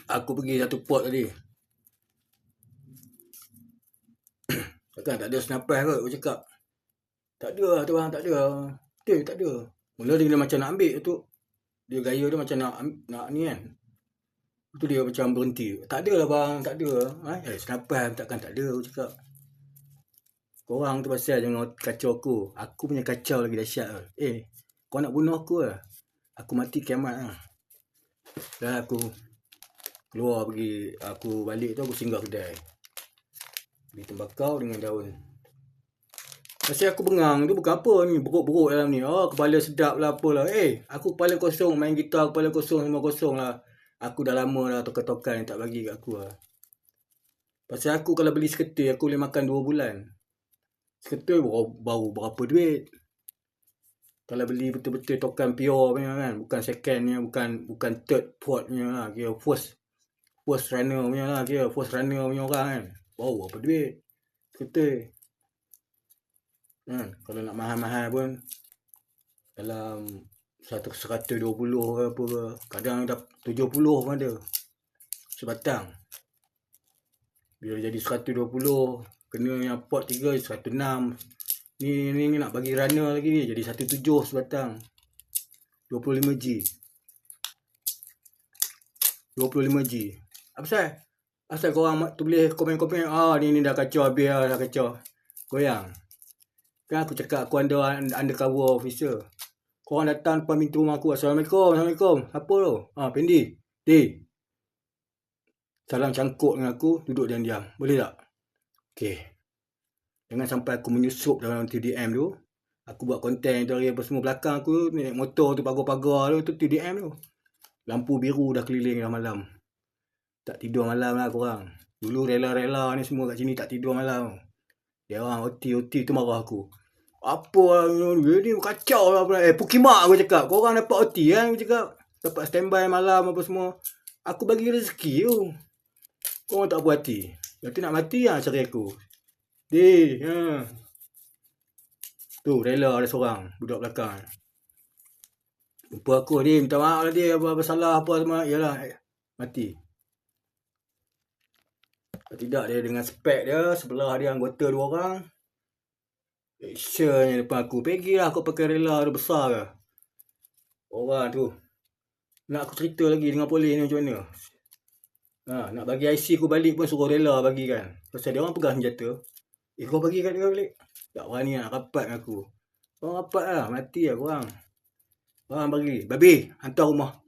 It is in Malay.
Aku pergi satu port tadi. Takkan tak ada senapai kot aku cakap. Tak ada lah tu orang, tak ada. Tak ada. Mula dia macam nak ambil tu. Dia gaya dia macam nak ni kan. Tu dia macam berhenti. Tak ada lah bang, tak ada. Senapai takkan tak ada aku cakap. Korang tu pasal jangan kacau aku. Aku punya kacau lagi dahsyat lah. Kau nak bunuh aku lah. Aku mati kiamat lah. Dan aku keluar pergi. Aku balik tu aku singgah kedai. Beli tembakau dengan daun. Pasal aku bengang tu bukan apa ni. Beruk-beruk dalam ni. Kepala sedap lah apalah. Aku kepala kosong. Main gitar kepala kosong. Semua kosong lah. Aku dah lama lah tokan-tokan yang tak bagi kat aku lah. Pasal aku kalau beli seketul aku boleh makan 2 bulan. Seketul baru berapa duit. Kalau beli betul-betul tokan pure punya kan. Bukan second punya. Bukan third port punya lah. Kira first runner punya lah. Kira first runner punya orang kan. Baru berapa duit. Seketul. Kalau nak mahal-mahal pun dalam 120 ke apa ke. Kadang dah 70 pun ada. Sebatang. Bila jadi 120. Kena yang pot 3 106. Ni nak bagi runner lagi ni. Jadi 17 sebatang. 25G. 25G. Apa pasal? Asal korang tulis komen-komen. Ni dah kacau habis lah. Dah kacau. Goyang. Kan aku cakap aku undercover officer. Korang datang depan pintu rumah aku. Assalamualaikum. Apa tu? Pendi. Salam cangkuk dengan aku. Duduk diam-diam. Boleh tak? Okay. Jangan sampai aku menyusup dalam TDM tu. Aku buat konten tu hari apa semua. Belakang aku naik motor tu pagar-pagar tu TDM tu. Lampu biru dah keliling dah malam. Tak tidur malam lah korang. Dulu rela-rela ni semua kat sini tak tidur malam. Dia orang OT tu marah aku. Apa ni kacau lah. Pukimak aku cakap. Korang dapat OT kan aku cakap. Dapat standby malam apa semua. Aku bagi rezeki tu. Korang tak puas hati. Nanti nak mati lah cari aku. Tu rela ada seorang. Budak belakang. Jumpa aku dia. Minta maaf lah dia. Apa salah apa semua. Yalah. Mati. Tidak dia dengan spek dia. Sebelah dia anggota 2 orang. Actionnya depan aku. Pergilah aku pakai rela tu besar ke. Orang tu. Nak aku cerita lagi dengan polis ni macam mana. Nak bagi IC aku balik pun suruh rela bagi kan. Pasal dia orang pegang senjata. Kau bagi kat dia balik. Tak berani nak rapat dengan aku. Korang rapat lah. Mati lah korang. Korang bagi. Babi. Hantar rumah.